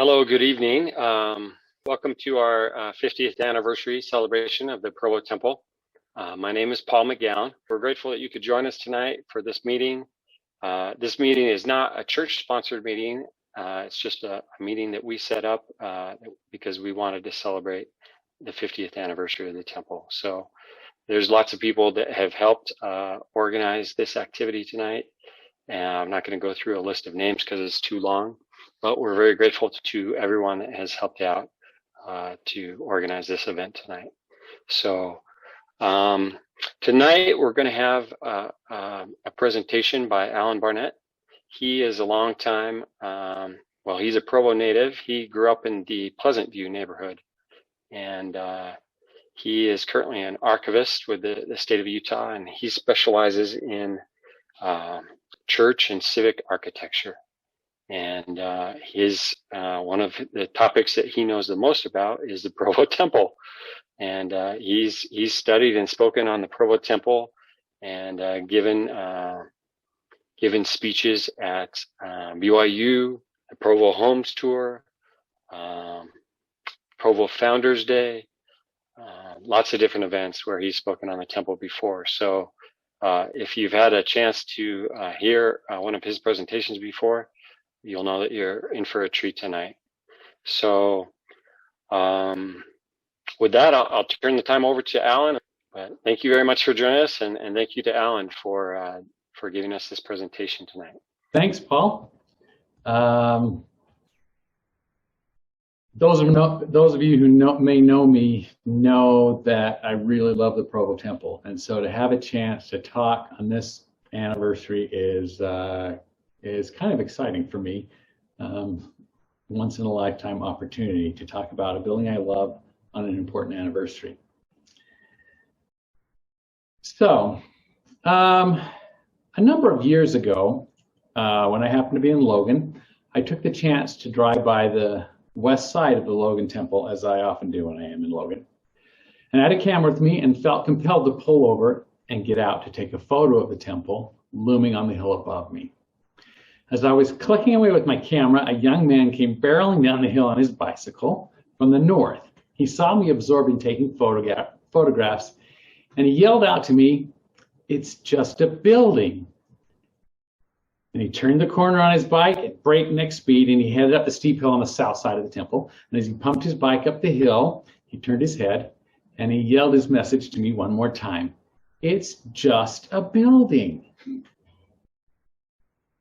Hello, good evening. Welcome to our 50th anniversary celebration of the Provo Temple. My name is Paul McGowan. We're grateful that you could join us tonight for this meeting. This meeting is not a church-sponsored meeting. It's just a meeting that we set up because we wanted to celebrate the 50th anniversary of the temple. So there's lots of people that have helped organize this activity tonight. And I'm not going to go through a list of names because it's too long, but we're very grateful to everyone that has helped out to organize this event tonight. So tonight we're going to have a presentation by Alan Barnett. He is a longtime, well, he's a Provo native. He grew up in the Pleasant View neighborhood, and he is currently an archivist with the state of Utah, and he specializes in church and civic architecture. And one of the topics that he knows the most about is the Provo Temple. And he's studied and spoken on the Provo Temple and given speeches at BYU, the Provo Homes Tour, Provo Founders Day, lots of different events where he's spoken on the temple before. So if you've had a chance to hear one of his presentations before, you'll know that you're in for a treat tonight. So with that, I'll turn the time over to Alan. But thank you very much for joining us, and thank you to Alan for giving us this presentation tonight. Thanks, Paul. Those of you who may know me know that I really love the Provo Temple, and so to have a chance to talk on this anniversary is kind of exciting for me. Once in a lifetime opportunity to talk about a building I love on an important anniversary. So, a number of years ago, when I happened to be in Logan, I took the chance to drive by the west side of the Logan Temple, as I often do when I am in Logan. And I had a camera with me and felt compelled to pull over and get out to take a photo of the temple looming on the hill above me. As I was clicking away with my camera, a young man came barreling down the hill on his bicycle from the north. He saw me absorbed in taking photographs, and he yelled out to me, "It's just a building." And he turned the corner on his bike at breakneck speed, and he headed up the steep hill on the south side of the temple. And as he pumped his bike up the hill, he turned his head, and he yelled his message to me one more time, "It's just a building."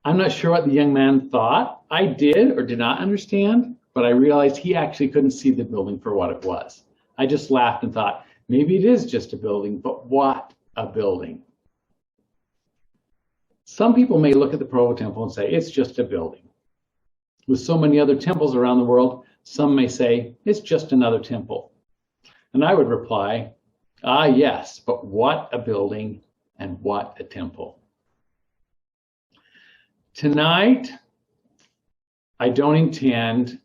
I'm not sure what the young man thought I did or did not understand, but I realized he actually couldn't see the building for what it was. I just laughed and thought, maybe it is just a building, but what a building. Some people may look at the Provo Temple and say, it's just a building. With so many other temples around the world, some may say, it's just another temple. And I would reply, ah, yes, but what a building and what a temple. Tonight, I don't intend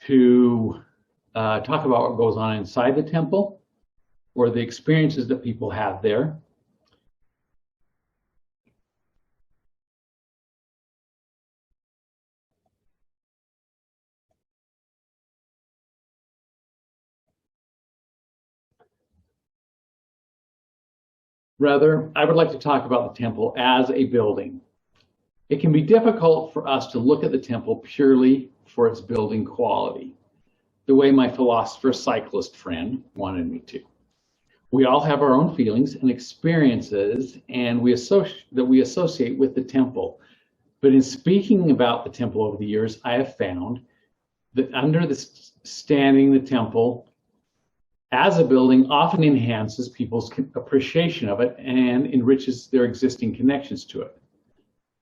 to talk about what goes on inside the temple or the experiences that people have there. Rather, I would like to talk about the temple as a building. It can be difficult for us to look at the temple purely for its building quality, the way my philosopher cyclist friend wanted me to. We all have our own feelings and experiences that we associate with the temple. But in speaking about the temple over the years, I have found that understanding the temple as a building often enhances people's appreciation of it and enriches their existing connections to it.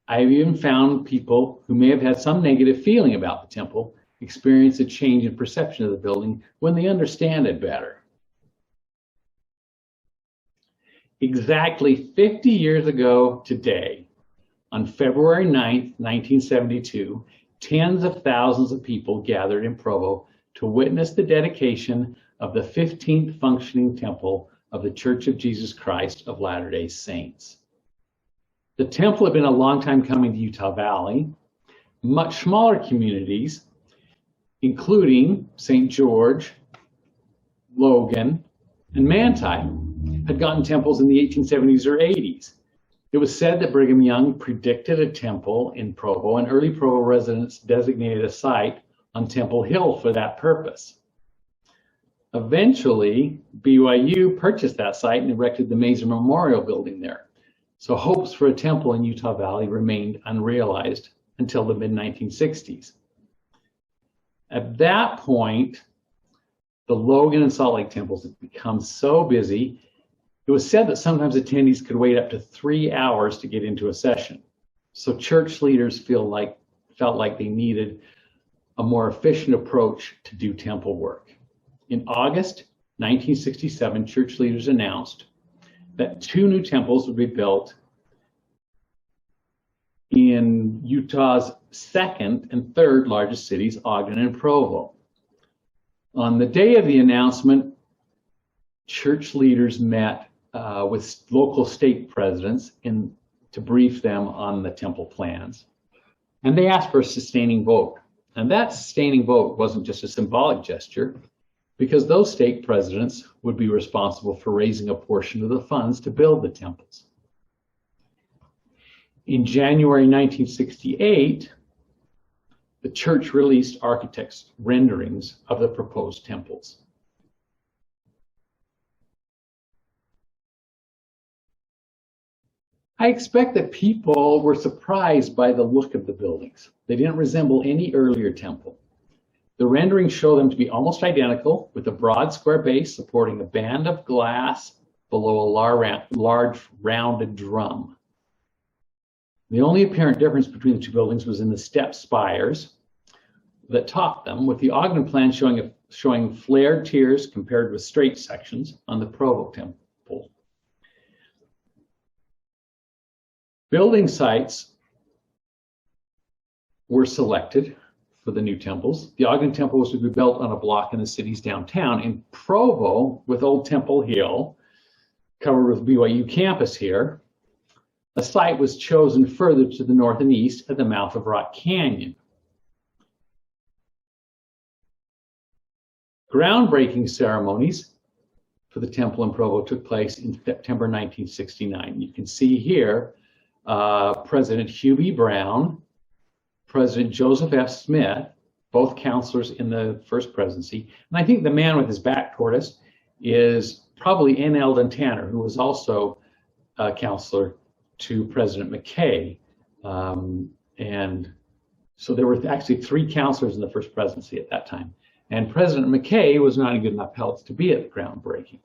I've even found people who may have had some negative feeling about the temple experience a change in perception of the building when they understand it better. Exactly 50 years ago today, on February 9th, 1972, tens of thousands of people gathered in Provo to witness the dedication of the 15th functioning temple of the Church of Jesus Christ of Latter-day Saints. The temple had been a long time coming to Utah Valley. Much smaller communities, including St. George, Logan, and Manti, had gotten temples in the 1870s or 80s. It was said that Brigham Young predicted a temple in Provo, and early Provo residents designated a site on Temple Hill for that purpose. Eventually, BYU purchased that site and erected the Mazer Memorial Building there. So hopes for a temple in Utah Valley remained unrealized until the mid-1960s. At that point, the Logan and Salt Lake temples had become so busy, it was said that sometimes attendees could wait up to 3 hours to get into a session. So church leaders felt like they needed a more efficient approach to do temple work. In August 1967, church leaders announced that 2 new temples would be built in Utah's second and third largest cities, Ogden and Provo. On the day of the announcement, church leaders met with local state presidents to brief them on the temple plans. And they asked for a sustaining vote. And that sustaining vote wasn't just a symbolic gesture, because those state presidents would be responsible for raising a portion of the funds to build the temples. In January 1968, the church released architects' renderings of the proposed temples. I expect that people were surprised by the look of the buildings. They didn't resemble any earlier temple. The renderings show them to be almost identical, with a broad square base supporting a band of glass below a large rounded drum. The only apparent difference between the 2 buildings was in the step spires that topped them, with the Ogden plan showing flared tiers compared with straight sections on the Provo temple. Building sites were selected for the new temples. The Ogden temple was to be built on a block in the city's downtown. In Provo, with Old Temple Hill, covered with BYU campus here, a site was chosen further to the north and east at the mouth of Rock Canyon. Groundbreaking ceremonies for the temple in Provo took place in September 1969. You can see here President Hugh B. Brown, President Joseph F. Smith, both counselors in the first presidency. And I think the man with his back toward us is probably N. Eldon Tanner, who was also a counselor to President McKay. And so there were actually 3 counselors in the first presidency at that time. And President McKay was not in good enough health to be at the groundbreaking.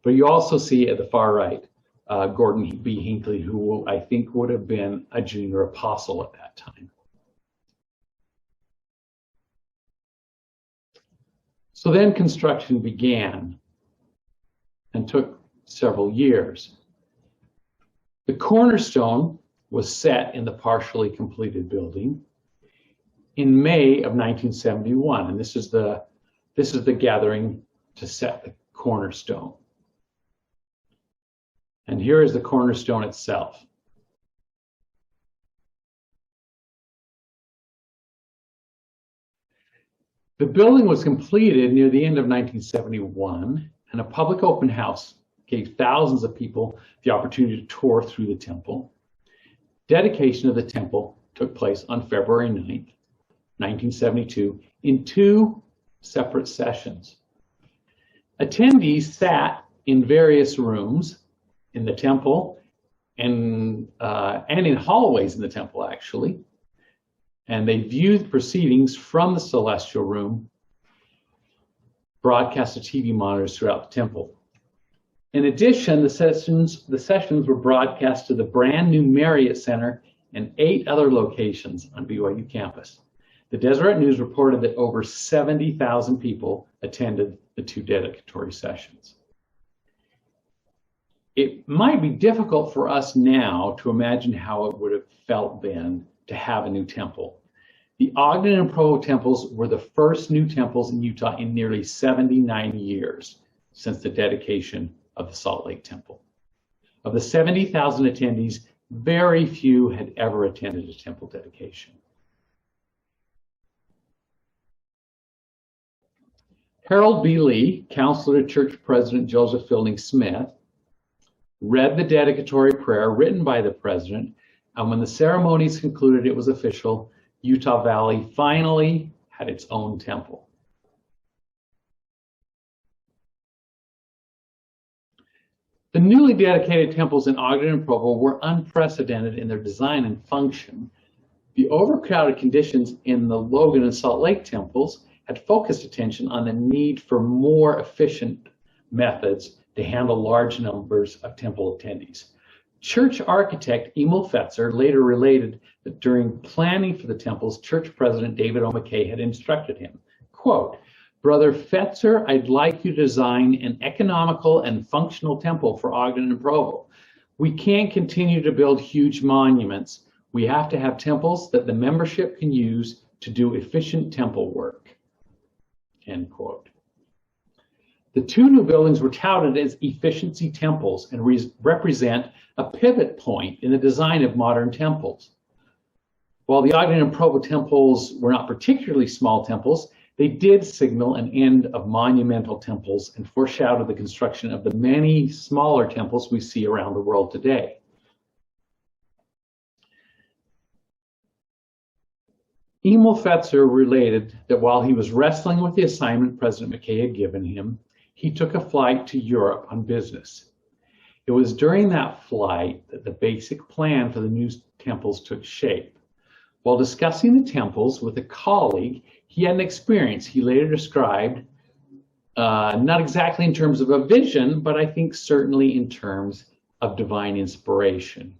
But you also see at the far right, Gordon B. Hinckley, who I think would have been a junior apostle at that time. So then construction began and took several years. The cornerstone was set in the partially completed building in May of 1971, and this is the gathering to set the cornerstone. And here is the cornerstone itself. The building was completed near the end of 1971, and a public open house gave thousands of people the opportunity to tour through the temple. Dedication of the temple took place on February 9th, 1972, in 2 separate sessions. Attendees sat in various rooms in the temple and in hallways in the temple, actually. And they viewed proceedings from the celestial room, broadcast to TV monitors throughout the temple. In addition, the sessions were broadcast to the brand new Marriott Center and 8 other locations on BYU campus. The Deseret News reported that over 70,000 people attended the 2 dedicatory sessions. It might be difficult for us now to imagine how it would have felt then to have a new temple. The Ogden and Provo temples were the first new temples in Utah in nearly 79 years since the dedication of the Salt Lake Temple. Of the 70,000 attendees, very few had ever attended a temple dedication. Harold B. Lee, counselor to Church President Joseph Fielding Smith, read the dedicatory prayer written by the president, and when the ceremonies concluded, it was official. Utah Valley finally had its own temple. The newly dedicated temples in Ogden and Provo were unprecedented in their design and function. The overcrowded conditions in the Logan and Salt Lake temples had focused attention on the need for more efficient methods to handle large numbers of temple attendees. Church architect Emil Fetzer later related that during planning for the temples, church president David O. McKay had instructed him, quote, "Brother Fetzer, I'd like you to design an economical and functional temple for Ogden and Provo. We can't continue to build huge monuments. We have to have temples that the membership can use to do efficient temple work," end quote. The two new buildings were touted as efficiency temples and represent a pivot point in the design of modern temples. While the Ogden and Provo temples were not particularly small temples, they did signal an end of monumental temples and foreshadowed the construction of the many smaller temples we see around the world today. Emil Fetzer related that while he was wrestling with the assignment President McKay had given him, he took a flight to Europe on business. It was during that flight that the basic plan for the new temples took shape. While discussing the temples with a colleague, he had an experience he later described, not exactly in terms of a vision, but I think certainly in terms of divine inspiration.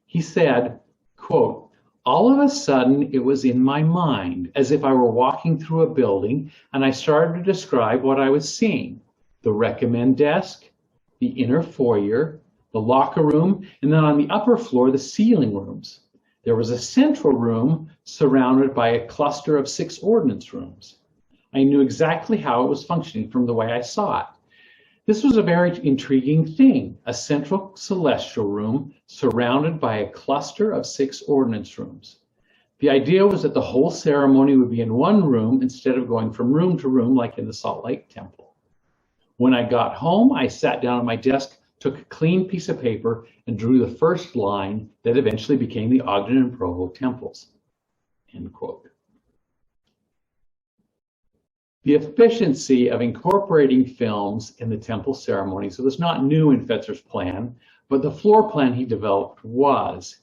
He said, quote, "All of a sudden, it was in my mind, as if I were walking through a building, and I started to describe what I was seeing. The recommend desk, the inner foyer, the locker room, and then on the upper floor, the sealing rooms. There was a central room surrounded by a cluster of 6 ordnance rooms. I knew exactly how it was functioning from the way I saw it. This was a very intriguing thing, a central celestial room surrounded by a cluster of 6 ordnance rooms. The idea was that the whole ceremony would be in one room instead of going from room to room like in the Salt Lake Temple. When I got home, I sat down at my desk, took a clean piece of paper, and drew the first line that eventually became the Ogden and Provo temples," end quote. The efficiency of incorporating films in the temple ceremonies was not new in Fetzer's plan, but the floor plan he developed was.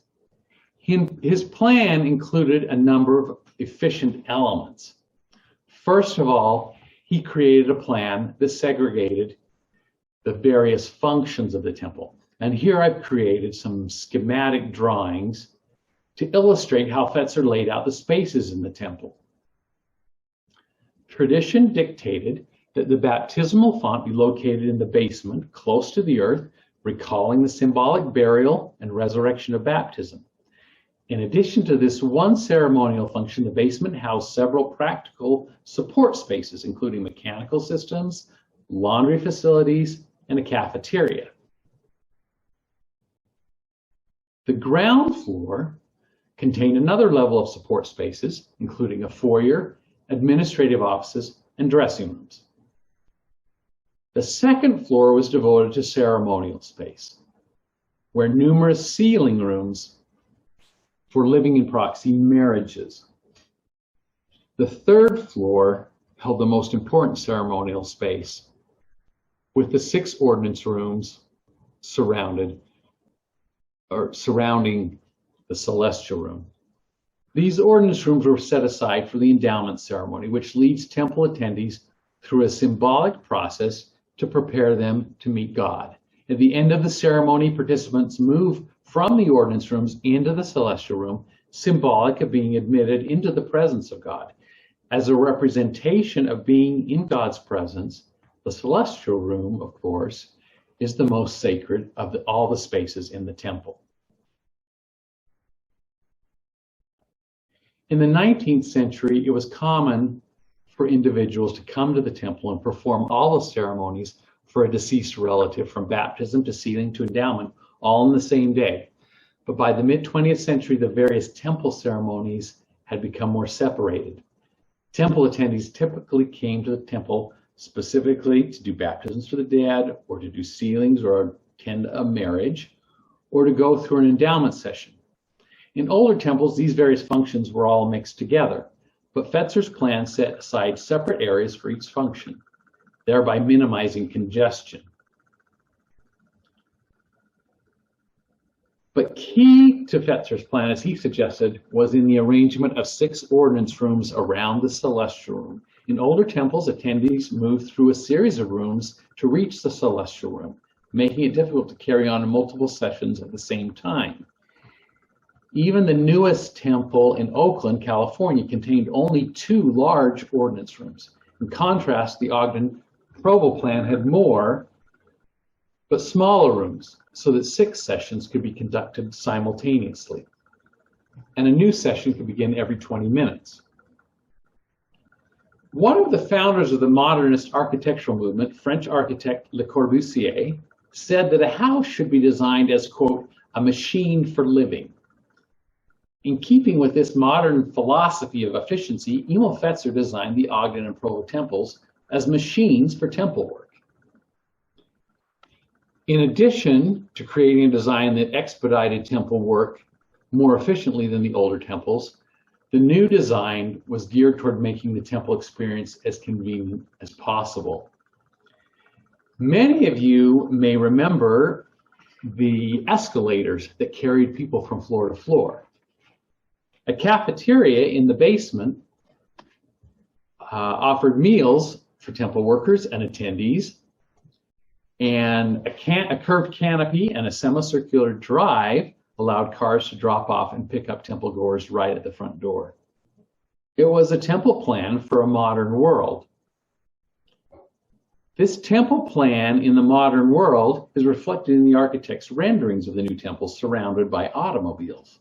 His plan included a number of efficient elements. First of all, he created a plan that segregated the various functions of the temple. And here I've created some schematic drawings to illustrate how Fetzer laid out the spaces in the temple. Tradition dictated that the baptismal font be located in the basement, close to the earth, recalling the symbolic burial and resurrection of baptism. In addition to this one ceremonial function, the basement housed several practical support spaces, including mechanical systems, laundry facilities, and a cafeteria. The ground floor contained another level of support spaces, including a foyer, administrative offices, and dressing rooms. The second floor was devoted to ceremonial space, where numerous sealing rooms for living in proxy marriages. The third floor held the most important ceremonial space, with the 6 ordnance rooms surrounding the celestial room. These ordnance rooms were set aside for the endowment ceremony, which leads temple attendees through a symbolic process to prepare them to meet God. At the end of the ceremony, participants move from the ordnance rooms into the celestial room, symbolic of being admitted into the presence of God. As a representation of being in God's presence, the celestial room, of course, is the most sacred of all the spaces in the temple. In the 19th century, it was common for individuals to come to the temple and perform all the ceremonies for a deceased relative, from baptism to sealing to endowment, all in the same day. But by the mid-20th century, the various temple ceremonies had become more separated. Temple attendees typically came to the temple specifically to do baptisms for the dead, or to do sealings, or attend a marriage, or to go through an endowment session. In older temples, these various functions were all mixed together, but Fetzer's plan set aside separate areas for each function, thereby minimizing congestion. But key to Fetzer's plan, as he suggested, was in the arrangement of 6 ordinance rooms around the celestial room. In older temples, attendees moved through a series of rooms to reach the celestial room, making it difficult to carry on multiple sessions at the same time. Even the newest temple in Oakland, California, contained only 2 large ordinance rooms. In contrast, the Ogden-Provo plan had more, but smaller rooms, so that 6 sessions could be conducted simultaneously, and a new session could begin every 20 minutes. One of the founders of the modernist architectural movement, French architect Le Corbusier, said that a house should be designed as, quote, a machine for living. In keeping with this modern philosophy of efficiency, Emil Fetzer designed the Ogden and Provo temples as machines for temple work. In addition to creating a design that expedited temple work more efficiently than the older temples, the new design was geared toward making the temple experience as convenient as possible. Many of you may remember the escalators that carried people from floor to floor. A cafeteria in the basement offered meals for temple workers and attendees, and a curved canopy and a semicircular drive allowed cars to drop off and pick up temple goers right at the front door. It was a temple plan for a modern world. This temple plan in the modern world is reflected in the architect's renderings of the new temple surrounded by automobiles.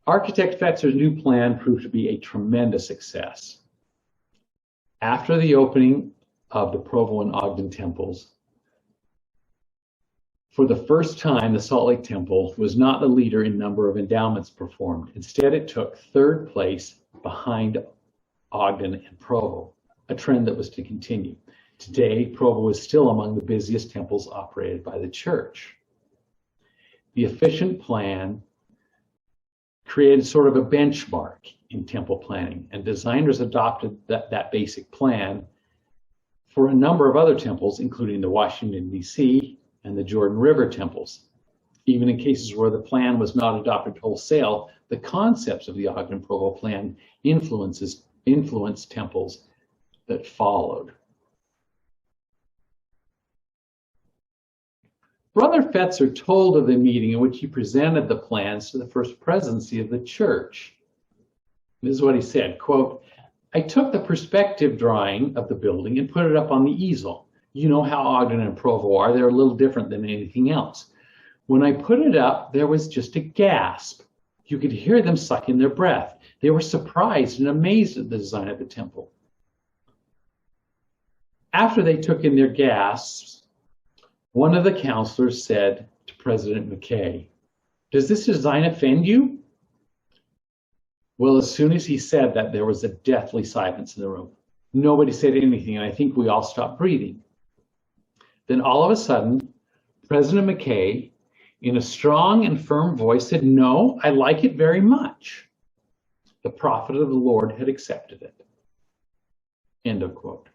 Architect Fetzer's new plan proved to be a tremendous success. After the opening of the Provo and Ogden temples, for the first time, the Salt Lake Temple was not the leader in number of endowments performed. Instead, it took 3rd place behind Ogden and Provo, a trend that was to continue. Today, Provo is still among the busiest temples operated by the church. The efficient plan created sort of a benchmark in temple planning, and designers adopted that basic plan for a number of other temples, including the Washington, D.C., and the Jordan River temples. Even in cases where the plan was not adopted wholesale, the concepts of the Ogden-Provo plan influenced temples that followed. Brother Fetzer told of the meeting in which he presented the plans to the First Presidency of the church. This is what he said, quote, I took the perspective drawing of the building and put it up on the easel. You know how Ogden and Provo are. They're a little different than anything else. When I put it up, there was just a gasp. You could hear them sucking their breath. They were surprised and amazed at the design of the temple. After they took in their gasps, one of the counselors said to President McKay, does this design offend you? Well, as soon as he said that, there was a deathly silence in the room. Nobody said anything, and I think we all stopped breathing. Then all of a sudden, President McKay, in a strong and firm voice, said, no, I like it very much. The prophet of the Lord had accepted it. End of quote.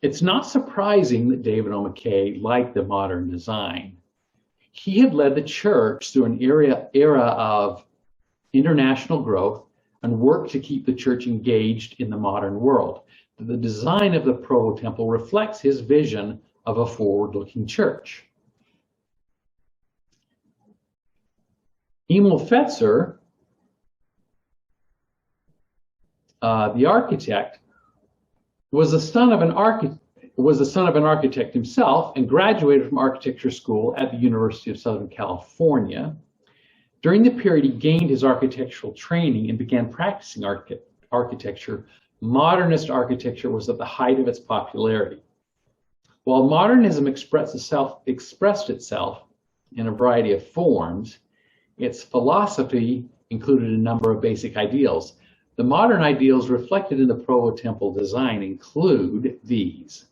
It's not surprising that David O. McKay liked the modern design. He had led the church through an era of international growth and worked to keep the church engaged in the modern world. The design of the Provo Temple reflects his vision of a forward-looking church. Emil Fetzer, the architect, was the son of an architect himself and graduated from architecture school at the University of Southern California. During the period he gained his architectural training and began practicing architecture, modernist architecture was at the height of its popularity. While modernism expressed itself in a variety of forms, its philosophy included a number of basic ideals. The modern ideals reflected in the Provo temple design include these.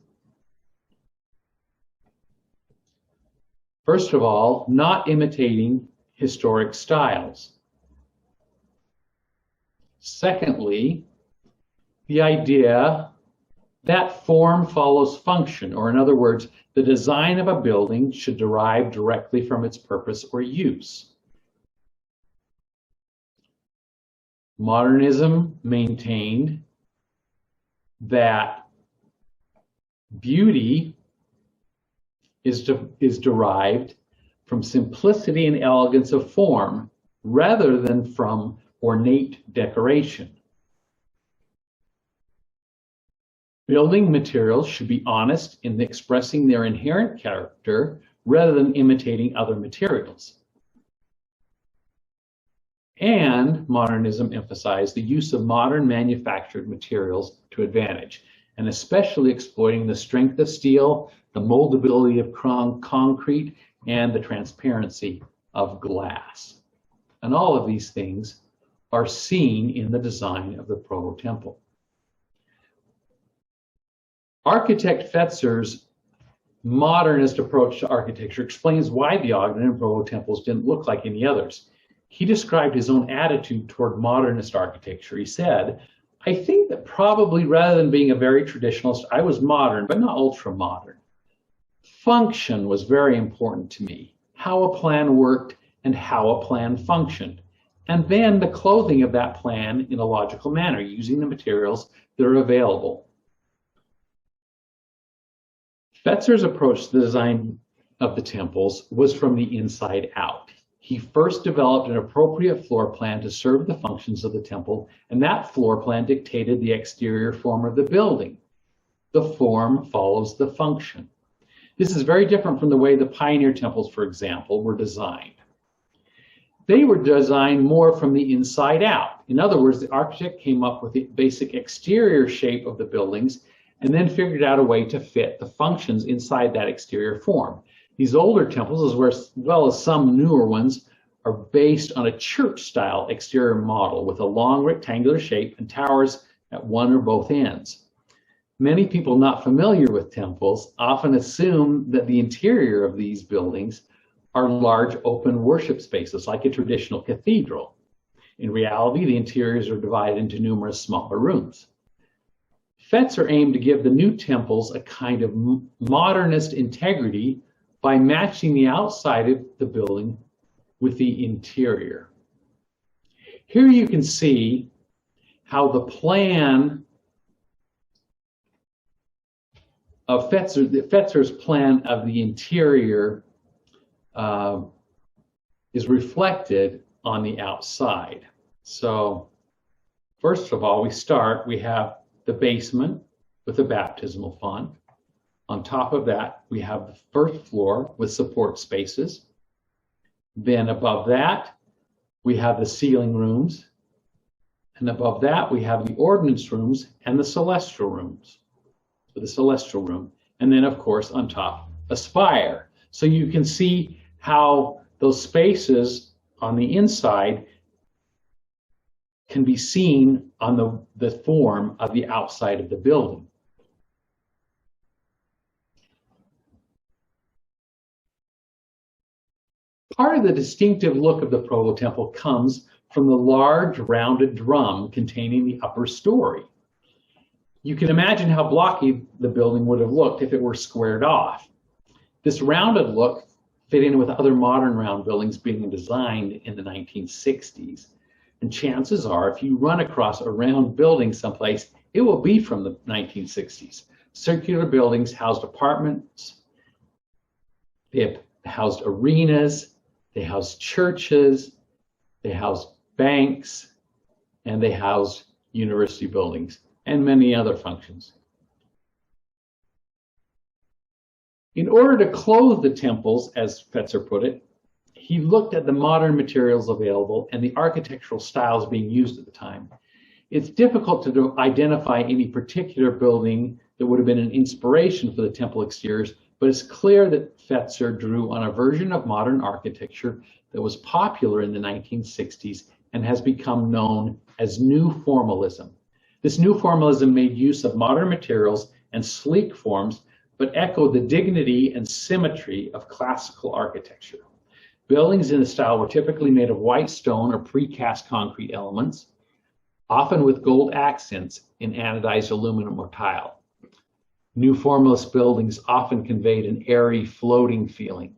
First of all, not imitating historic styles. Secondly, the idea that form follows function, or in other words, the design of a building should derive directly from its purpose or use. Modernism maintained that beauty is derived from simplicity and elegance of form rather than from ornate decoration. Building materials should be honest in expressing their inherent character rather than imitating other materials. And modernism emphasized the use of modern manufactured materials to advantage, and especially exploiting the strength of steel, the moldability of concrete, and the transparency of glass. And all of these things are seen in the design of the Provo temple. Architect Fetzer's modernist approach to architecture explains why the Ogden and Provo temples didn't look like any others. He described his own attitude toward modernist architecture. He said, "I think that probably rather than being a very traditionalist, I was modern, but not ultra-modern. Function was very important to me, how a plan worked and how a plan functioned, and then the clothing of that plan in a logical manner, using the materials that are available." Fetzer's approach to the design of the temples was from the inside out. He first developed an appropriate floor plan to serve the functions of the temple, and that floor plan dictated the exterior form of the building. The form follows the function. This is very different from the way the pioneer temples, for example, were designed. They were designed more from the inside out. In other words, the architect came up with the basic exterior shape of the buildings and then figured out a way to fit the functions inside that exterior form. These older temples, as well as some newer ones, are based on a church-style exterior model with a long rectangular shape and towers at one or both ends. Many people not familiar with temples often assume that the interior of these buildings are large open worship spaces like a traditional cathedral. In reality, the interiors are divided into numerous smaller rooms. Fetzer aimed to give the new temples a kind of modernist integrity by matching the outside of the building with the interior. Here you can see how the plan of Fetzer's plan of the interior is reflected on the outside. So first of all, we have the basement with a baptismal font. On top of that, we have the first floor with support spaces. Then above that, we have the ceiling rooms. And above that, we have the ordinance rooms and the celestial rooms. So the celestial room. And then, of course, on top, a spire. So you can see how those spaces on the inside can be seen on the form of the outside of the building. Part of the distinctive look of the Provo temple comes from the large rounded drum containing the upper story. You can imagine how blocky the building would have looked if it were squared off. This rounded look fit in with other modern round buildings being designed in the 1960s. And chances are, if you run across a round building someplace, it will be from the 1960s. Circular buildings housed apartments, they housed arenas, they housed churches, they housed banks, and they housed university buildings and many other functions. In order to clothe the temples, as Fetzer put it, he looked at the modern materials available and the architectural styles being used at the time. It's difficult to identify any particular building that would have been an inspiration for the temple exteriors, but it's clear that Fetzer drew on a version of modern architecture that was popular in the 1960s and has become known as New Formalism. This New Formalism made use of modern materials and sleek forms, but echoed the dignity and symmetry of classical architecture. Buildings in the style were typically made of white stone or precast concrete elements, often with gold accents in anodized aluminum or tile. New Formalist buildings often conveyed an airy, floating feeling.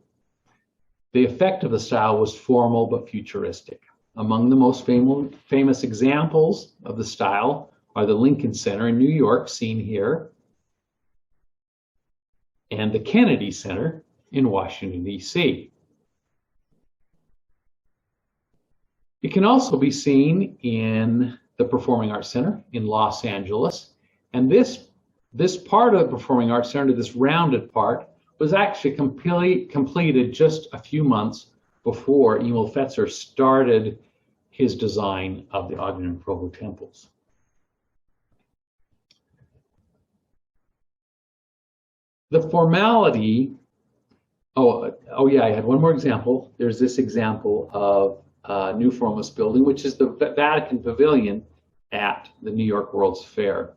The effect of the style was formal but futuristic. Among the most famous examples of the style are the Lincoln Center in New York, seen here, and the Kennedy Center in Washington, D.C. It can also be seen in the Performing Arts Center in Los Angeles. And this part of the Performing Arts Center, this rounded part, was actually completed just a few months before Emil Fetzer started his design of the Ogden and Provo temples. The formality, oh yeah, I had one more example. There's this example of New Formalist building, which is the Vatican Pavilion at the New York World's Fair.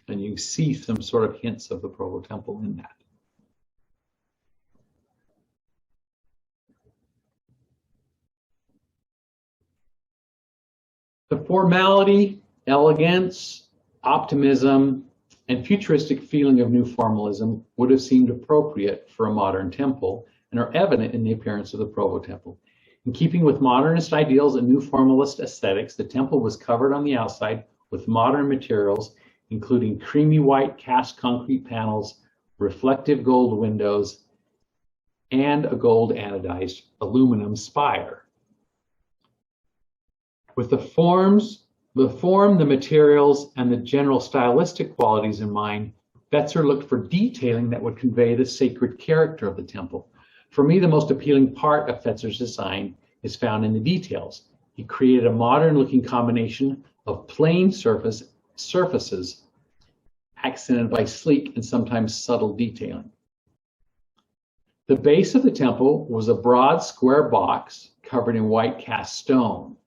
And you see some sort of hints of the Provo Temple in that. The formality, elegance, optimism, and futuristic feeling of New Formalism would have seemed appropriate for a modern temple and are evident in the appearance of the Provo Temple. In keeping with modernist ideals and New Formalist aesthetics, the temple was covered on the outside with modern materials, including creamy white cast concrete panels, reflective gold windows, and a gold anodized aluminum spire. With the form, the materials, and the general stylistic qualities in mind, Fetzer looked for detailing that would convey the sacred character of the temple. For me, the most appealing part of Fetzer's design is found in the details. He created a modern-looking combination of plain surfaces accented by sleek and sometimes subtle detailing. The base of the temple was a broad square box covered in white cast stone.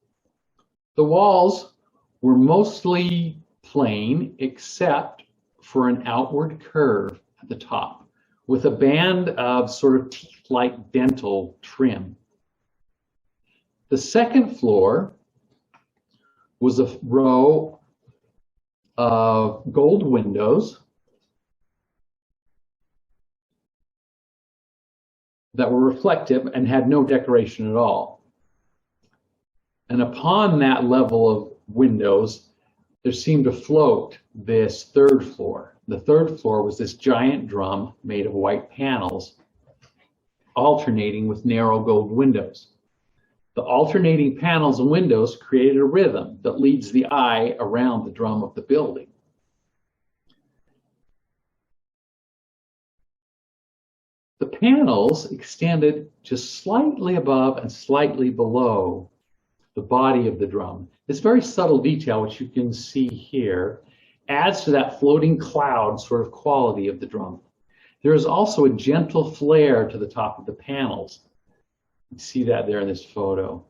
The walls were mostly plain except for an outward curve at the top with a band of sort of teeth-like dental trim. The second floor was a row of gold windows that were reflective and had no decoration at all. And upon that level of windows, there seemed to float this third floor. The third floor was this giant drum made of white panels, alternating with narrow gold windows. The alternating panels and windows created a rhythm that leads the eye around the drum of the building. The panels extended just slightly above and slightly below the body of the drum. This very subtle detail, which you can see here, adds to that floating cloud sort of quality of the drum. There is also a gentle flare to the top of the panels. You see that there in this photo.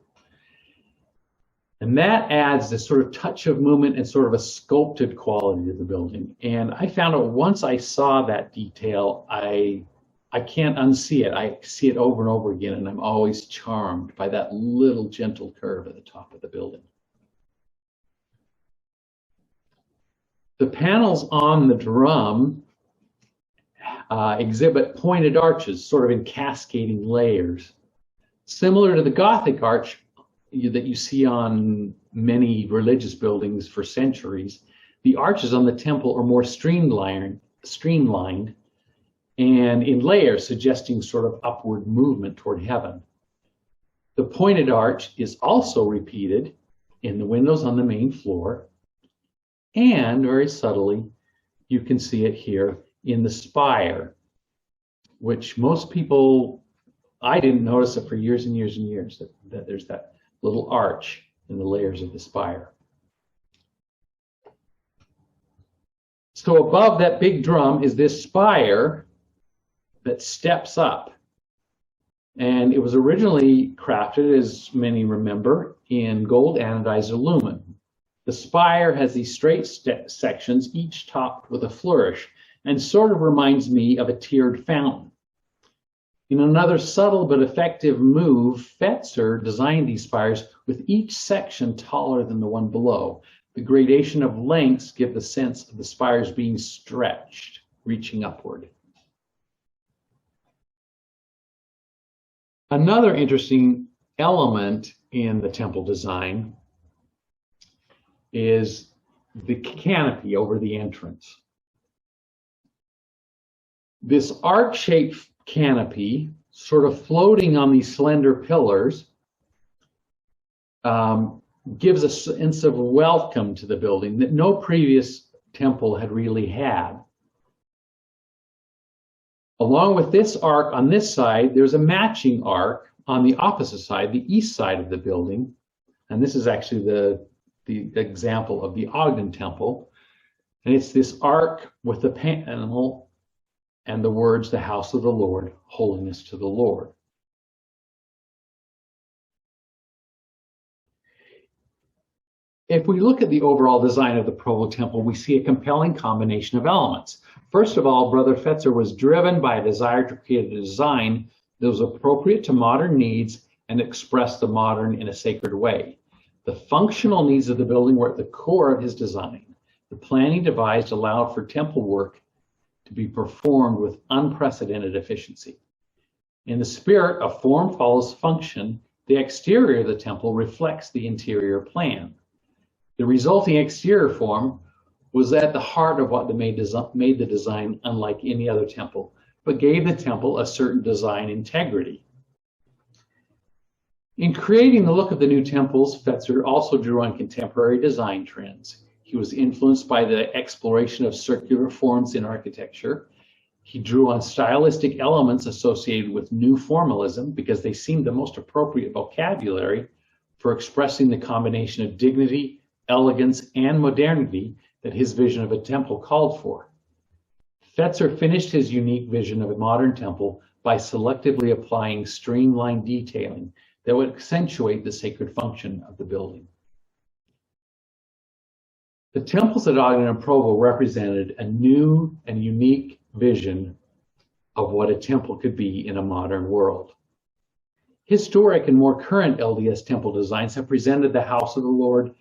And that adds this sort of touch of movement and sort of a sculpted quality to the building. And I found out once I saw that detail, I can't unsee it. I see it over and over again, and I'm always charmed by that little gentle curve at the top of the building. The panels on the drum exhibit pointed arches, sort of in cascading layers. Similar to the Gothic arch that you see on many religious buildings for centuries, the arches on the temple are more streamlined and in layers, suggesting sort of upward movement toward heaven. The pointed arch is also repeated in the windows on the main floor, and very subtly, you can see it here in the spire, which most people, I didn't notice it for years and years and years, that there's that little arch in the layers of the spire. So above that big drum is this spire that steps up. And it was originally crafted, as many remember, in gold anodized aluminum. The spire has these straight sections, each topped with a flourish, and sort of reminds me of a tiered fountain. In another subtle but effective move, Fetzer designed these spires with each section taller than the one below. The gradation of lengths give the sense of the spires being stretched, reaching upward. Another interesting element in the temple design is the canopy over the entrance. This arc-shaped canopy, sort of floating on these slender pillars, gives a sense of welcome to the building that no previous temple had really had. Along with this arc on this side, there's a matching arc on the opposite side, the east side of the building. And this is actually the example of the Ogden Temple. And it's this arc with the panel and the words, "The house of the Lord, holiness to the Lord." If we look at the overall design of the Provo Temple, we see a compelling combination of elements. First of all, Brother Fetzer was driven by a desire to create a design that was appropriate to modern needs and express the modern in a sacred way. The functional needs of the building were at the core of his design. The plan he devised allowed for temple work to be performed with unprecedented efficiency. In the spirit of form follows function, the exterior of the temple reflects the interior plan. The resulting exterior form was at the heart of what made the design unlike any other temple, but gave the temple a certain design integrity. In creating the look of the new temples, Fetzer also drew on contemporary design trends. He was influenced by the exploration of circular forms in architecture. He drew on stylistic elements associated with new formalism because they seemed the most appropriate vocabulary for expressing the combination of dignity, elegance, and modernity that his vision of a temple called for. Fetzer finished his unique vision of a modern temple by selectively applying streamlined detailing that would accentuate the sacred function of the building. The temples at Ogden and Provo represented a new and unique vision of what a temple could be in a modern world. Historic and more current LDS temple designs have presented the house of the Lord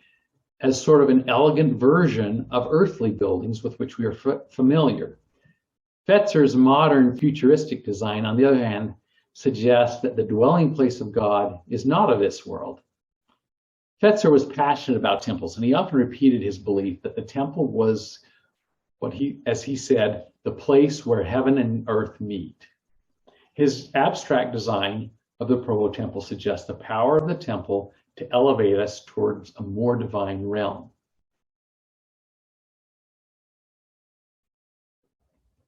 as sort of an elegant version of earthly buildings with which we are familiar. Fetzer's modern futuristic design, on the other hand, suggests that the dwelling place of God is not of this world. Fetzer was passionate about temples, and he often repeated his belief that the temple was as he said, the place where heaven and earth meet. His abstract design of the Provo Temple suggests the power of the temple to elevate us towards a more divine realm.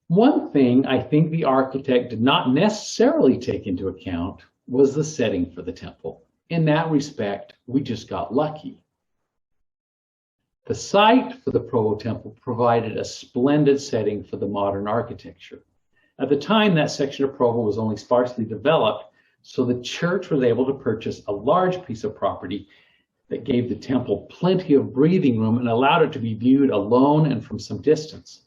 One thing I think the architect did not necessarily take into account was the setting for the temple. In that respect, we just got lucky. The site for the Provo Temple provided a splendid setting for the modern architecture. At the time, that section of Provo was only sparsely developed, so the church was able to purchase a large piece of property that gave the temple plenty of breathing room and allowed it to be viewed alone and from some distance.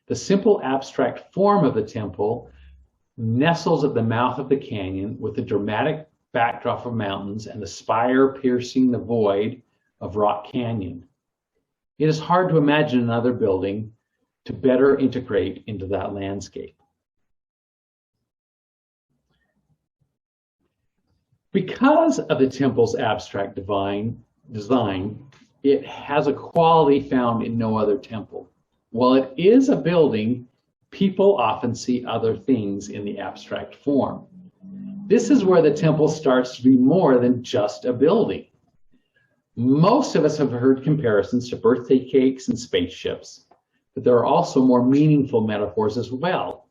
The simple abstract form of the temple nestles at the mouth of the canyon with the dramatic backdrop of mountains and the spire piercing the void of Rock Canyon. It is hard to imagine another building to better integrate into that landscape. Because of the temple's abstract design, it has a quality found in no other temple. While it is a building, people often see other things in the abstract form. This is where the temple starts to be more than just a building. Most of us have heard comparisons to birthday cakes and spaceships, but there are also more meaningful metaphors as well.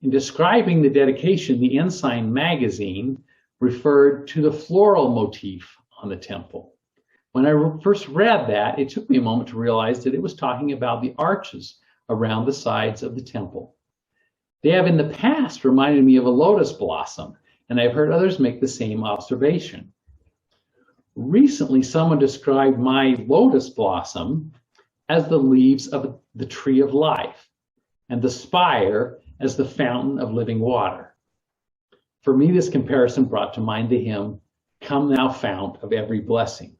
In describing the dedication, the Ensign magazine referred to the floral motif on the temple. When I first read that, it took me a moment to realize that it was talking about the arches around the sides of the temple. They have in the past reminded me of a lotus blossom, and I've heard others make the same observation. Recently, someone described my lotus blossom as the leaves of the tree of life, and the spire as the fountain of living water. For me, this comparison brought to mind the hymn, "Come Thou Fount of Every Blessing."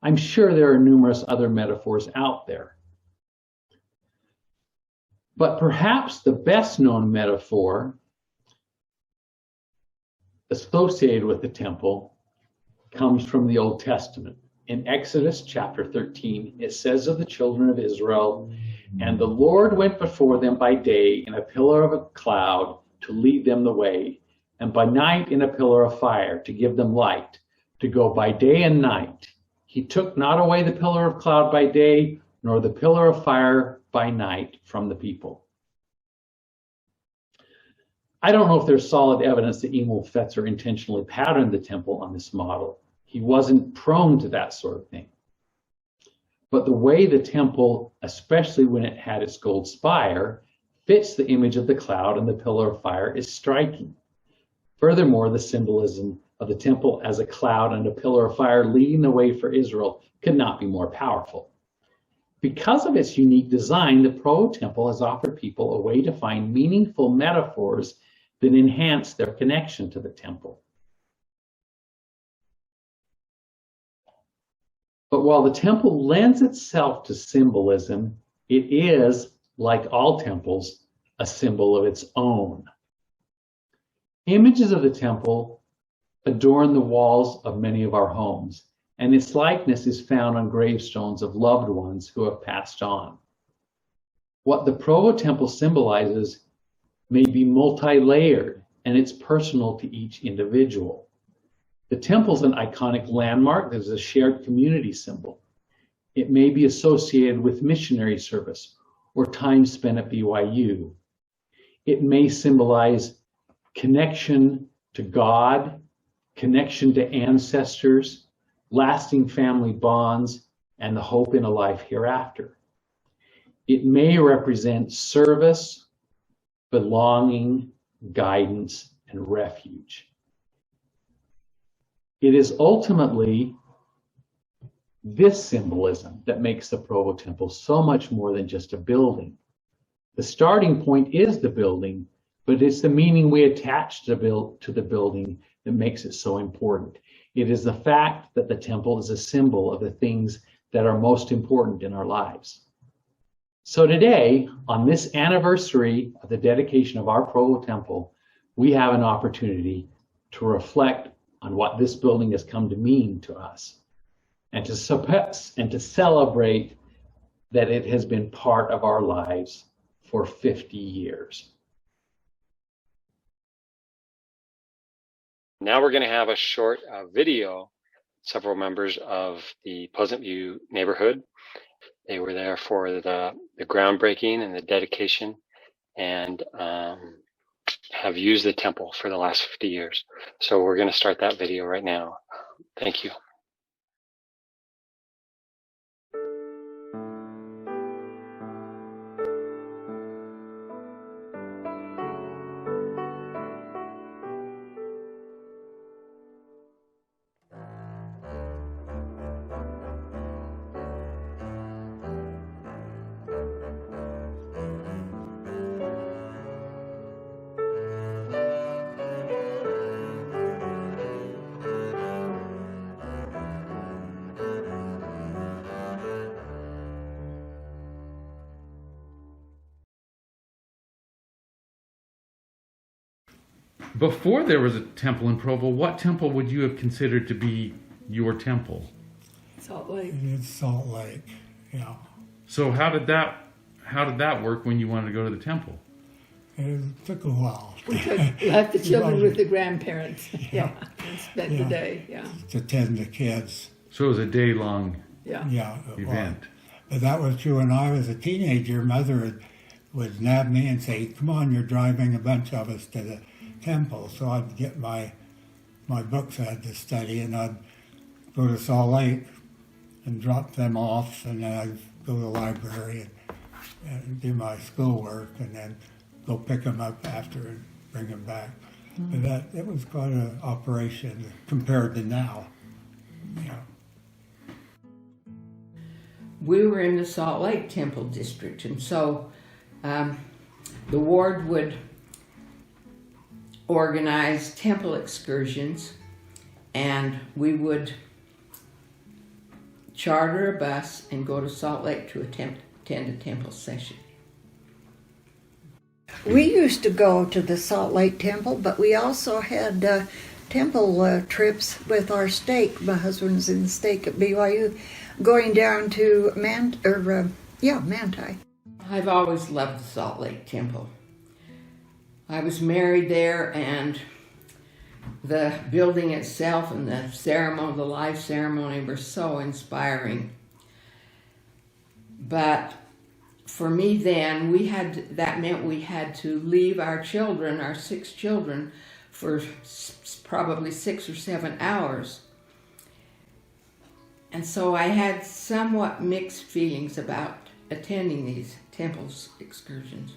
I'm sure there are numerous other metaphors out there. But perhaps the best known metaphor associated with the temple comes from the Old Testament. In Exodus chapter 13, it says of the children of Israel, "And the Lord went before them by day in a pillar of a cloud to lead them the way, and by night in a pillar of fire to give them light, to go by day and night. He took not away the pillar of cloud by day, nor the pillar of fire by night from the people." I don't know if there's solid evidence that Emil Fetzer intentionally patterned the temple on this model. He wasn't prone to that sort of thing. But the way the temple, especially when it had its gold spire, fits the image of the cloud and the pillar of fire is striking. Furthermore, the symbolism of the temple as a cloud and a pillar of fire leading the way for Israel could not be more powerful. Because of its unique design, the Provo temple has offered people a way to find meaningful metaphors that enhance their connection to the temple. But while the temple lends itself to symbolism, it is, like all temples, a symbol of its own. Images of the temple adorn the walls of many of our homes, and its likeness is found on gravestones of loved ones who have passed on. What the Provo temple symbolizes may be multi-layered, and it's personal to each individual. The temple is an iconic landmark that is a shared community symbol. It may be associated with missionary service or time spent at BYU. It may symbolize connection to God, connection to ancestors, lasting family bonds, and the hope in a life hereafter. It may represent service, belonging, guidance, and refuge. It is ultimately this symbolism that makes the Provo Temple so much more than just a building. The starting point is the building, but it's the meaning we attach to the building that makes it so important. It is the fact that the temple is a symbol of the things that are most important in our lives. So today, on this anniversary of the dedication of our Provo Temple, we have an opportunity to reflect on what this building has come to mean to us, and to celebrate that it has been part of our lives for 50 years. Now we're going to have a short video. Several members of the Pleasant View neighborhood. They were there for the groundbreaking and the dedication, and have used the temple for the last 50 years. So we're going to start that video right now. Thank you. Before there was a temple in Provo, what temple would you have considered to be your temple? Salt Lake. It's Salt Lake, yeah. So how did that work when you wanted to go to the temple? It took a while. We left the children with the grandparents, and spent the day, To tend the kids. So it was a day-long Yeah, it event. was. But that was true when I was a teenager. Mother would nab me and say, "Come on, you're driving a bunch of us to the temple." So I'd get my books I had to study, and I'd go to Salt Lake and drop them off, and then I'd go to the library and do my schoolwork, and then go pick them up after and bring them back. But it was quite an operation compared to now. Yeah. We were in the Salt Lake Temple District, and so the ward would organize temple excursions, and we would charter a bus and go to Salt Lake to attend a temple session. We used to go to the Salt Lake Temple, but we also had temple trips with our stake. My husband was in the stake at BYU, going down to Manti. I've always loved the Salt Lake Temple. I was married there, and the building itself and the ceremony, the live ceremony, were so inspiring. But for me then, that meant we had to leave our children, our 6 children, for probably 6 or 7 hours. And so I had somewhat mixed feelings about attending these temples excursions.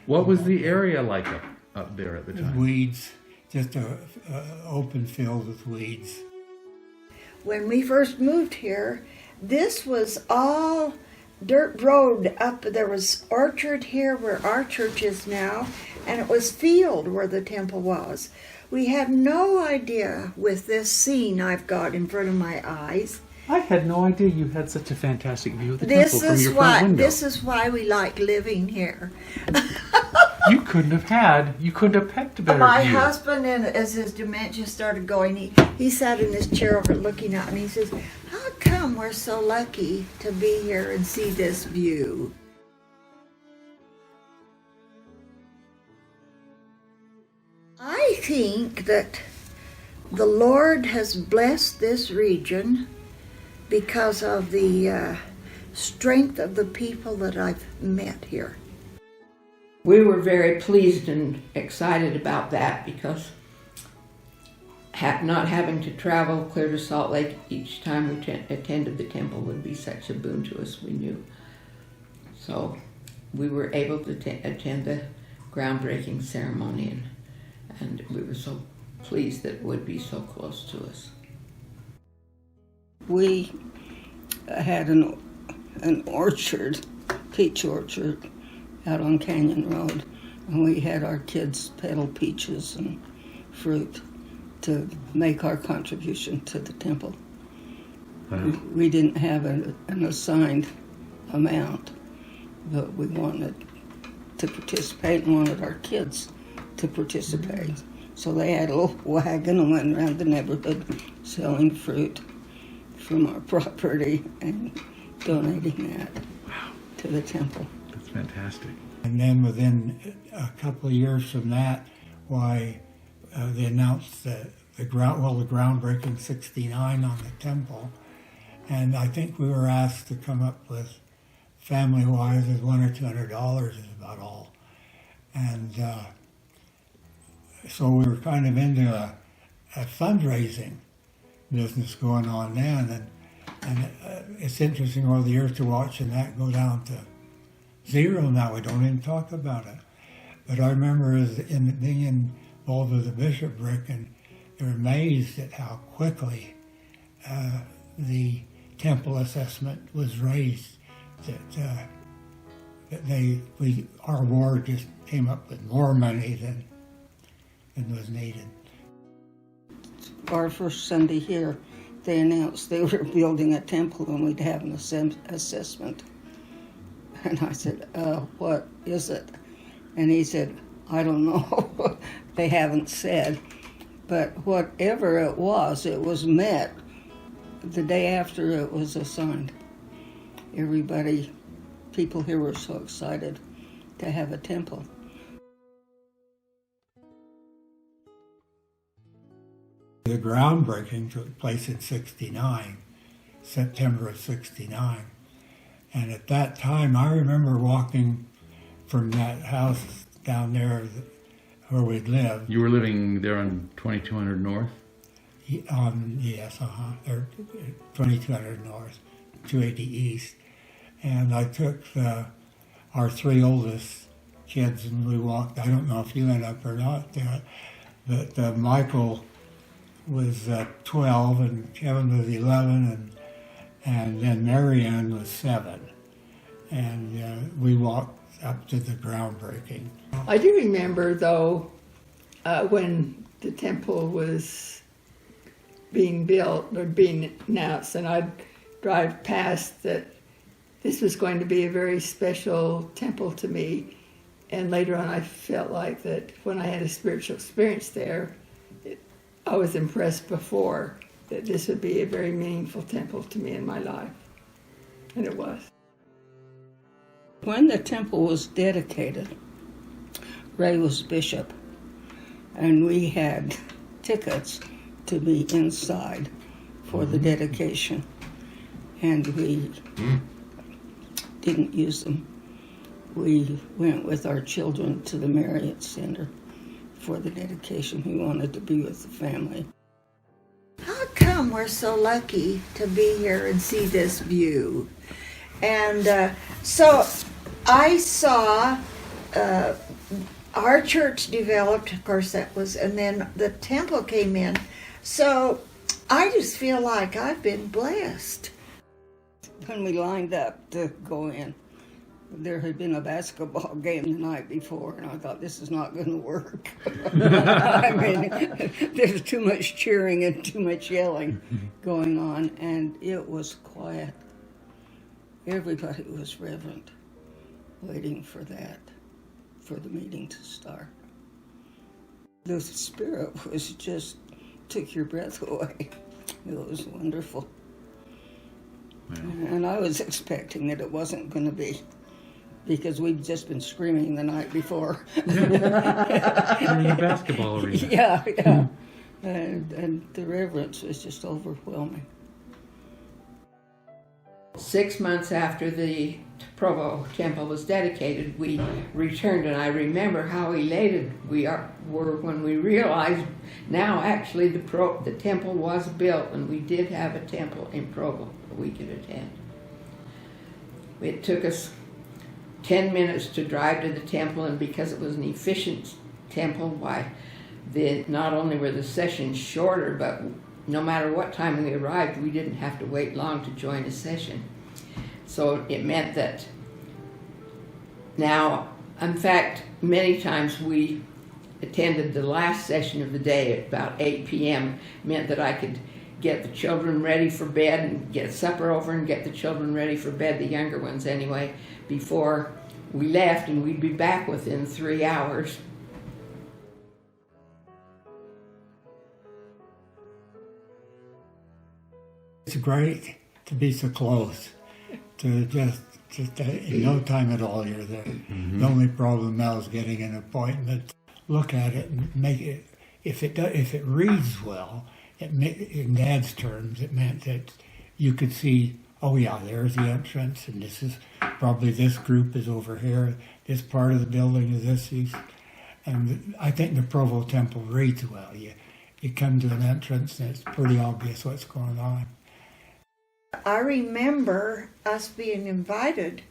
What was the area like up there at the time? Weeds, just a open field with weeds. When we first moved here, this was all dirt road up. There was orchard here where our church is now, and it was field where the temple was. We had no idea with this scene I've got in front of my eyes. I had no idea you had such a fantastic view of the temple from your front window. This is why we like living here. You couldn't have picked a better My view. husband, as his dementia started going, he sat in his chair over looking out, and he says, "How come we're so lucky to be here and see this view?" I think that the Lord has blessed this region because of the strength of the people that I've met here. We were very pleased and excited about that because not having to travel clear to Salt Lake each time we attended the temple would be such a boon to us, we knew. So we were able to attend the groundbreaking ceremony, and we were so pleased that it would be so close to us. We had an orchard, peach orchard, out on Canyon Road, and we had our kids peddle peaches and fruit to make our contribution to the temple. Wow. We didn't have an assigned amount, but we wanted to participate and wanted our kids to participate. So they had a little wagon and went around the neighborhood selling fruit from our property and donating that to the temple. That's fantastic. And then within a couple of years from that, they announced the groundbreaking 69 on the temple. And I think we were asked to come up with, family-wise, $100 or $200 is about all. And so we were kind of into a fundraising business going on then. And it's interesting over the years to watching that go down to zero now. We don't even talk about it. But I remember being involved with the bishopric, and they were amazed at how quickly the temple assessment was raised. Our ward just came up with more money than was needed. Our first Sunday here, they announced they were building a temple and we'd have an assessment. And I said, what is it? And he said, I don't know. They haven't said. But whatever it was met the day after it was assigned. People here were so excited to have a temple. The groundbreaking took place in '69, September of '69. And at that time, I remember walking from that house down there where we'd lived. You were living there on 2200 North? Yes, or 2200 North, 280 East. and I took our three oldest kids and we walked. I don't know if you went up or not, but Michael was 12 and Kevin was 11 and then Marianne was 7. And we walked up to the groundbreaking. I do remember, though, when the temple was being built or being announced, and I'd drive past that this was going to be a very special temple to me. And later on, I felt like that when I had a spiritual experience there, I was impressed before that this would be a very meaningful temple to me in my life. And it was. When the temple was dedicated, Ray was bishop, and we had tickets to be inside for the dedication, and we didn't use them. We went with our children to the Marriott Center for the dedication. We wanted to be with the family. How come we're so lucky to be here and see this view? And so I saw our church developed, of course that was, and then the temple came in. So I just feel like I've been blessed. When we lined up to go in, there had been a basketball game the night before, and I thought, this is not going to work. I mean, there's too much cheering and too much yelling going on, and it was quiet. Everybody was reverent, waiting for the meeting to start. The spirit was just, took your breath away. It was wonderful. Wow. And I was expecting that it wasn't going to be, because we'd just been screaming the night before. You're in the basketball arena. Yeah. And the reverence was just overwhelming. 6 months after the Provo temple was dedicated, we returned, and I remember how elated we were when we realized now actually the temple was built, and we did have a temple in Provo that we could attend. It took us 10 minutes to drive to the temple, and because it was an efficient temple, not only were the sessions shorter, but no matter what time we arrived, we didn't have to wait long to join a session. So it meant that now, in fact, many times we attended the last session of the day at about 8 p.m. meant that I could get the children ready for bed and get supper over and get the children ready for bed, the younger ones anyway, before we left, and we'd be back within 3 hours. It's great to be so close, to just in no time at all you're there. Mm-hmm. The only problem now is getting an appointment. Look at it and make it. If it reads well, in Dad's terms, it meant that you could see, oh yeah, there's the entrance, and this is probably this group is over here. This part of the building is this. And I think the Provo Temple reads well. You come to an entrance, and it's pretty obvious what's going on. I remember us being invited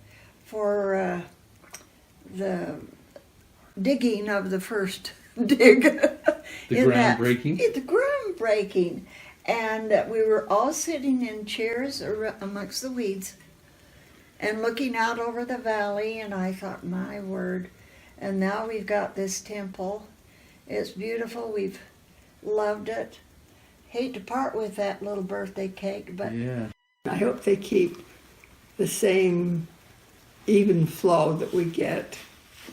for the digging of the first dig. The groundbreaking? The groundbreaking. And we were all sitting in chairs amongst the weeds and looking out over the valley, and I thought, my word. And now we've got this temple. It's beautiful. We've loved it. Hate to part with that little birthday cake, but... Yeah. I hope they keep the same even flow that we get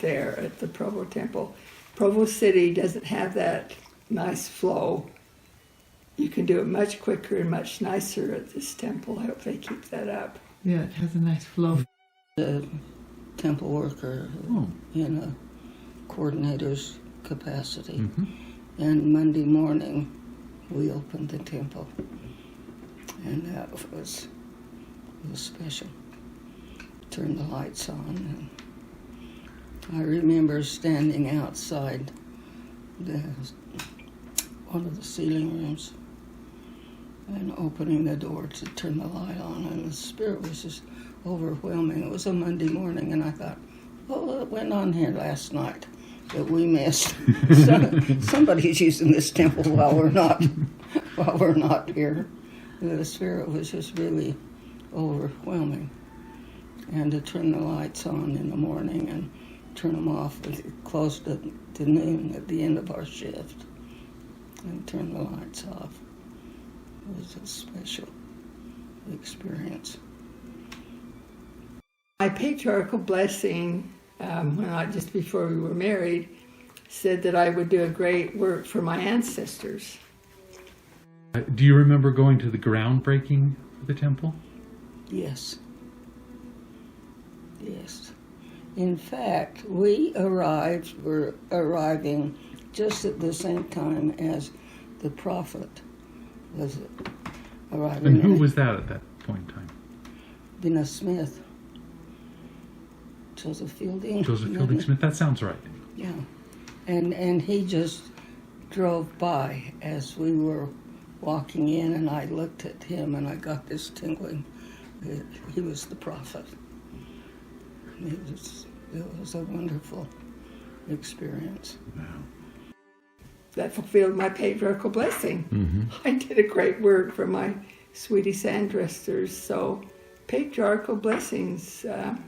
there at the Provo Temple. Provo City doesn't have that nice flow. You can do it much quicker and much nicer at this temple. I hope they keep that up. Yeah, it has a nice flow. The temple worker in a coordinator's capacity. Mm-hmm. And Monday morning, we opened the temple. And that was special. Turned the lights on. And I remember standing outside one of the ceiling rooms and opening the door to turn the light on, and the Spirit was just overwhelming. It was a Monday morning, and I thought, well, it went on here last night that we missed. Somebody's using this temple while we're not here. The Spirit was just really overwhelming. And to turn the lights on in the morning and turn them off, it closed at noon at the end of our shift, and turn the lights off. It was a special experience. My patriarchal blessing, just before we were married, said that I would do a great work for my ancestors. Do you remember going to the groundbreaking for the temple? Yes. Yes. In fact, were arriving just at the same time as the prophet was arriving. And who was that at that point in time? Bina Smith. Joseph Fielding. Joseph Fielding Smith, that sounds right. Yeah. And he just drove by as we were walking in, and I looked at him and I got this tingling that he was the prophet. It was a wonderful experience. Wow. That fulfilled my patriarchal blessing. Mm-hmm. I did a great work for my sweetie Sandresters. So patriarchal blessings are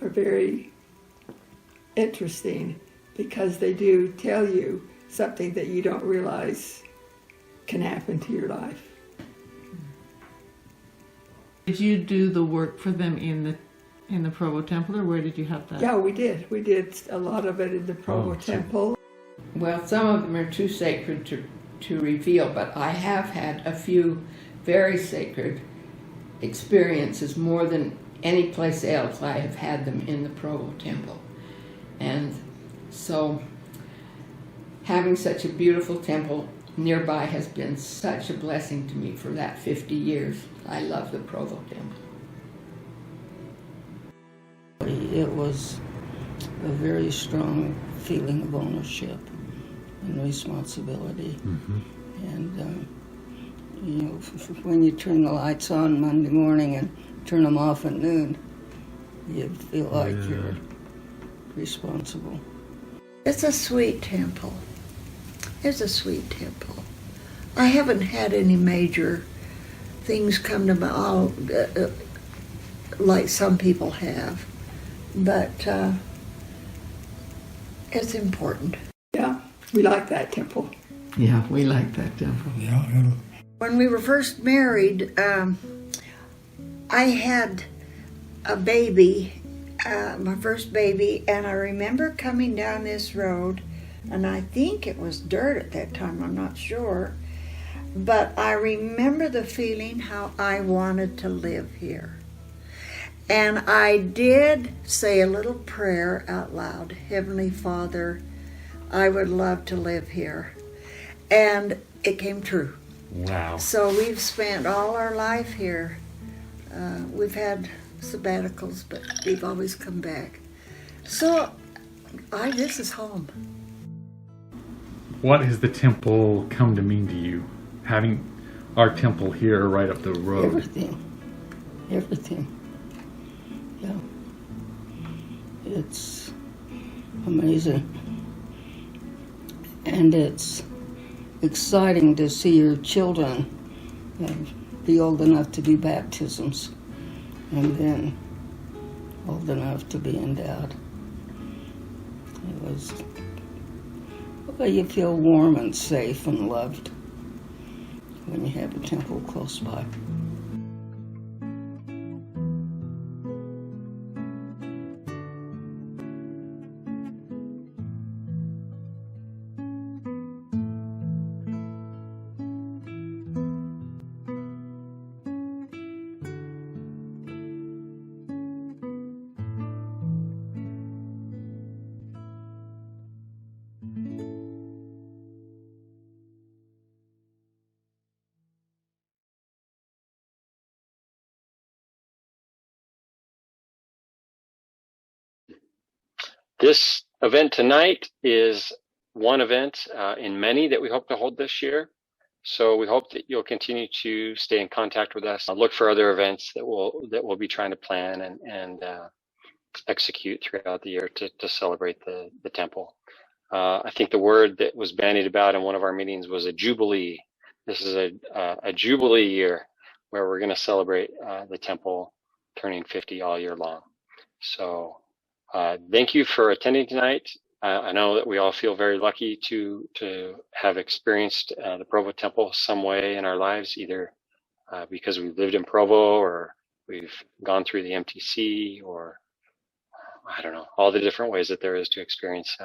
very interesting because they do tell you something that you don't realize can happen to your life. Did you do the work for them in the Provo Temple, or where did you have that? Yeah, we did. We did a lot of it in the Provo Temple. Well, some of them are too sacred to reveal, but I have had a few very sacred experiences, more than any place else. I have had them in the Provo Temple. And so having such a beautiful temple nearby has been such a blessing to me for that 50 years. I love the Provo Temple. It was a very strong feeling of ownership and responsibility. Mm-hmm. And, when you turn the lights on Monday morning and turn them off at noon, you feel like you're responsible. It's a sweet temple. It's a sweet temple. I haven't had any major things come to my like some people have, but it's important. Yeah, we like that temple. Yeah, we like that temple. Yeah, When we were first married, I had a baby, my first baby, and I remember coming down this road, and I think it was dirt at that time, I'm not sure, but I remember the feeling how I wanted to live here. And I did say a little prayer out loud, Heavenly Father, I would love to live here. And it came true. Wow. So we've spent all our life here. We've had sabbaticals, but we've always come back. So this is home. What has the temple come to mean to you? Having our temple here right up the road. Everything. Yeah. It's amazing. And it's exciting to see your children be old enough to do baptisms and then old enough to be endowed. It was, well, you feel warm and safe and loved when you have a temple close by. This event tonight is one event in many that we hope to hold this year. So we hope that you'll continue to stay in contact with us. Look for other events that we'll be trying to plan and execute throughout the year to celebrate the temple. I think the word that was bandied about in one of our meetings was a jubilee. This is a jubilee year where we're going to celebrate the temple turning 50 all year long. So thank you for attending tonight. I know that we all feel very lucky to have experienced the Provo Temple some way in our lives, either because we've lived in Provo or we've gone through the MTC, or I don't know, all the different ways that there is to experience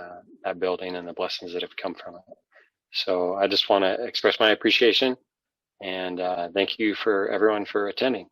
that building and the blessings that have come from it. So I just want to express my appreciation and thank you for everyone for attending.